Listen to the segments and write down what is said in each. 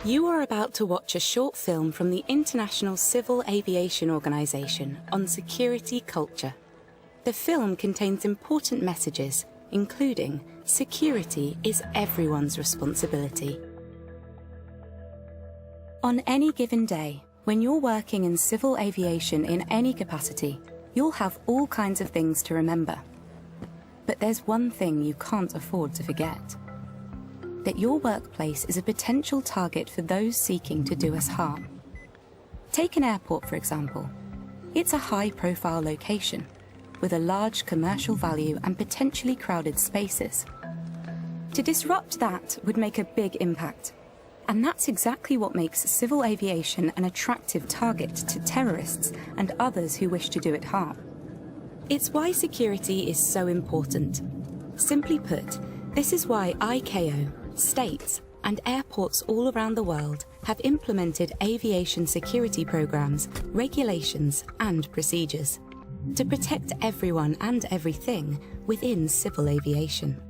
You are about to watch a short film from the International Civil Aviation Organization on security culture. The film contains important messages, including security is everyone's responsibility. On any given day, when you're working in civil aviation in any capacity, you'll have all kinds of things to remember. But there's one thing you can't afford to forget: that your workplace is a potential target for those seeking to do us harm. Take an airport, for example. It's a high-profile location, with a large commercial value and potentially crowded spaces. To disrupt that would make a big impact. And that's exactly what makes civil aviation an attractive target to terrorists and others who wish to do it harm. It's why security is so important. Simply put, this is why ICAO, states, and airports all around the world have implemented aviation security programs, regulations, and procedures to protect everyone and everything within civil aviation.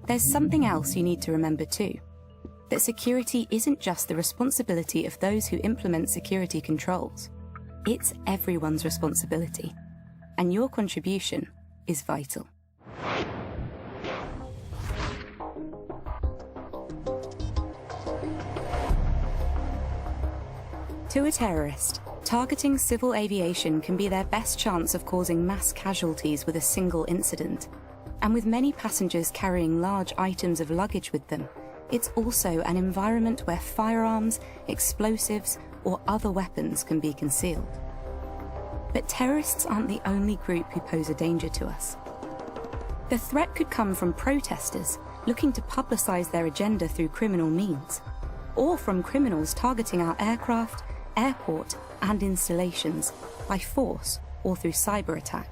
There's something else you need to remember too: that security isn't just the responsibility of those who implement security controls. It's everyone's responsibility, and your contribution is vital. To a terrorist, targeting civil aviation can be their best chance of causing mass casualties with a single incident. And with many passengers carrying large items of luggage with them, it's also an environment where firearms, explosives, or other weapons can be concealed. But terrorists aren't the only group who pose a danger to us. The threat could come from protesters looking to publicize their agenda through criminal means, or from criminals targeting our aircraft, airport, and installations by force or through cyber attack.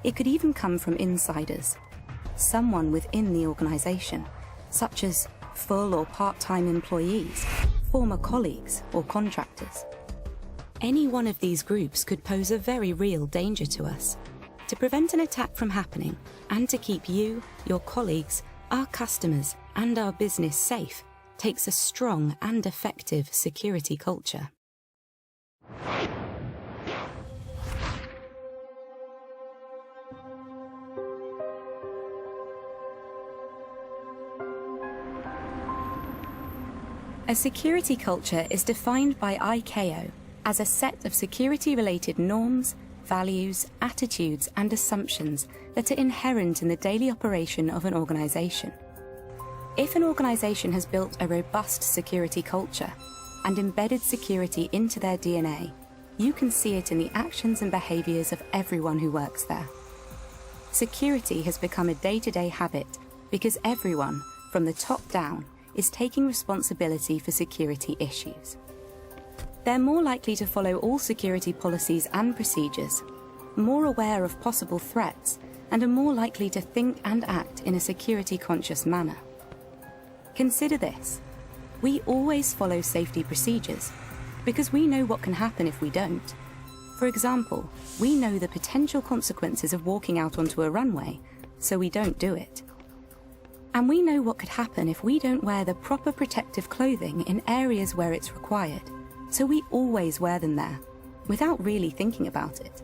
It could even come from insiders, someone within the organization, such as full or part-time employees, former colleagues, or contractors. Any one of these groups could pose a very real danger to us. To prevent an attack from happening, and to keep you, your colleagues, our customers, and our business safe, takes a strong and effective security culture. A security culture is defined by ICAO as a set of security-related norms, values, attitudes, and assumptions that are inherent in the daily operation of an organization. If an organization has built a robust security culture and embedded security into their DNA, you can see it in the actions and behaviors of everyone who works there. Security has become a day-to-day habit because everyone, from the top down, is taking responsibility for security issues. They're more likely to follow all security policies and procedures, more aware of possible threats, and are more likely to think and act in a security-conscious manner. Consider this: we always follow safety procedures because we know what can happen if we don't. For example, we know the potential consequences of walking out onto a runway, so we don't do it. And we know what could happen if we don't wear the proper protective clothing in areas where it's required, so we always wear them there, without really thinking about it.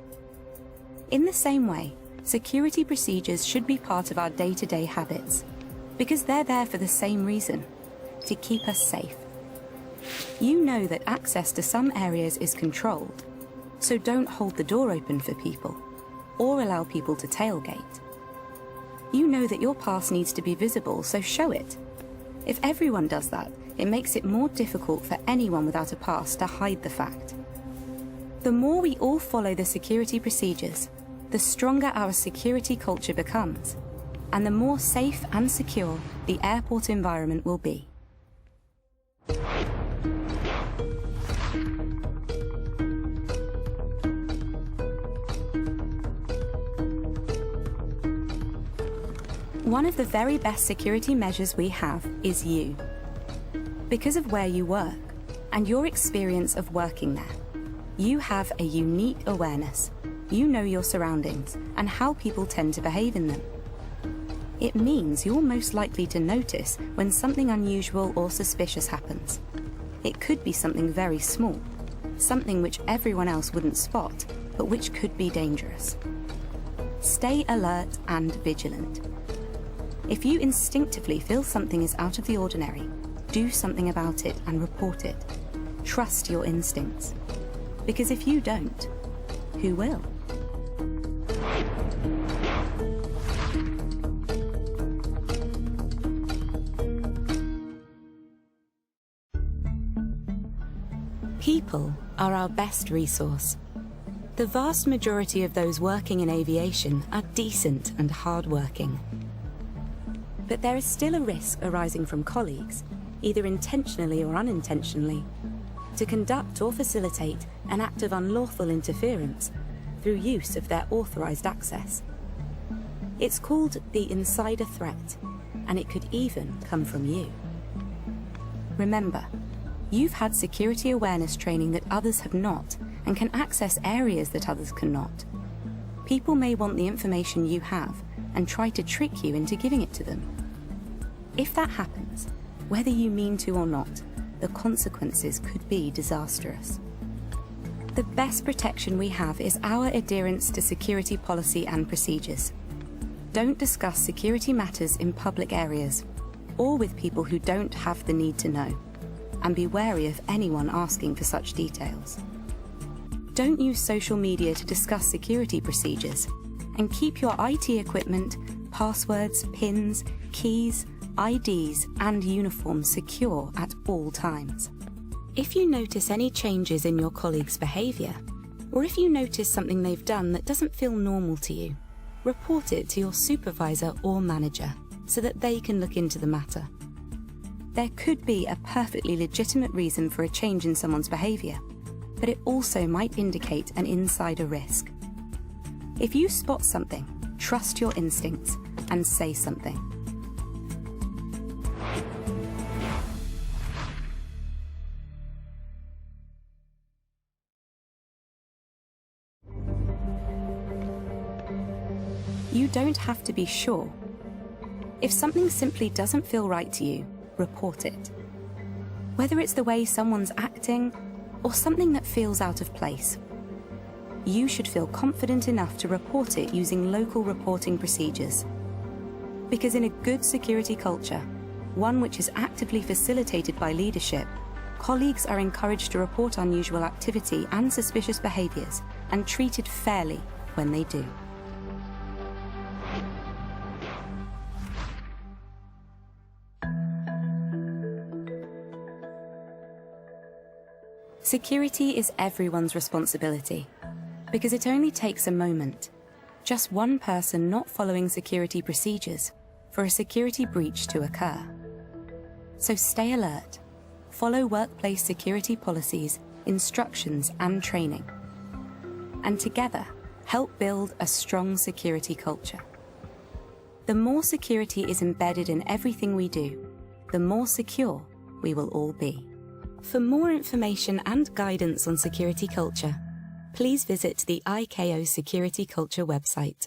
In the same way, security procedures should be part of our day-to-day habits, because they're there for the same reason: to keep us safe. You know that access to some areas is controlled, so don't hold the door open for people, or allow people to tailgate. You know that your pass needs to be visible, so show it. If everyone does that, it makes it more difficult for anyone without a pass to hide the fact. The more we all follow the security procedures, the stronger our security culture becomes, and the more safe and secure the airport environment will be. One of the very best security measures we have is you. Because of where you work and your experience of working there, you have a unique awareness. You know your surroundings and how people tend to behave in them. It means you're most likely to notice when something unusual or suspicious happens. It could be something very small, something which everyone else wouldn't spot, but which could be dangerous. Stay alert and vigilant. If you instinctively feel something is out of the ordinary, do something about it and report it. Trust your instincts. Because if you don't, who will? People are our best resource. The vast majority of those working in aviation are decent and hard-working. But there is still a risk arising from colleagues, either intentionally or unintentionally, to conduct or facilitate an act of unlawful interference through use of their authorized access. It's called the insider threat, and it could even come from you. Remember, you've had security awareness training that others have not, and can access areas that others cannot. People may want the information you have and try to trick you into giving it to them. If that happens, whether you mean to or not, the consequences could be disastrous. The best protection we have is our adherence to security policy and procedures. Don't discuss security matters in public areas or with people who don't have the need to know, and be wary of anyone asking for such details. Don't use social media to discuss security procedures, and keep your IT equipment, passwords, PINs, keys, IDs and uniforms secure at all times. If you notice any changes in your colleagues' behaviour, or if you notice something they've done that doesn't feel normal to you, report it to your supervisor or manager so that they can look into the matter. There could be a perfectly legitimate reason for a change in someone's behaviour, but it also might indicate an insider risk. If you spot something, trust your instincts and say something. You don't have to be sure. If something simply doesn't feel right to you, report it. Whether it's the way someone's acting or something that feels out of place, you should feel confident enough to report it using local reporting procedures. Because in a good security culture, one which is actively facilitated by leadership, colleagues are encouraged to report unusual activity and suspicious behaviours and treated fairly when they do. Security is everyone's responsibility, because it only takes a moment, just one person not following security procedures, for a security breach to occur. So stay alert, follow workplace security policies, instructions and training, and together help build a strong security culture. The more security is embedded in everything we do, the more secure we will all be. For more information and guidance on security culture, please visit the ICAO Security Culture website.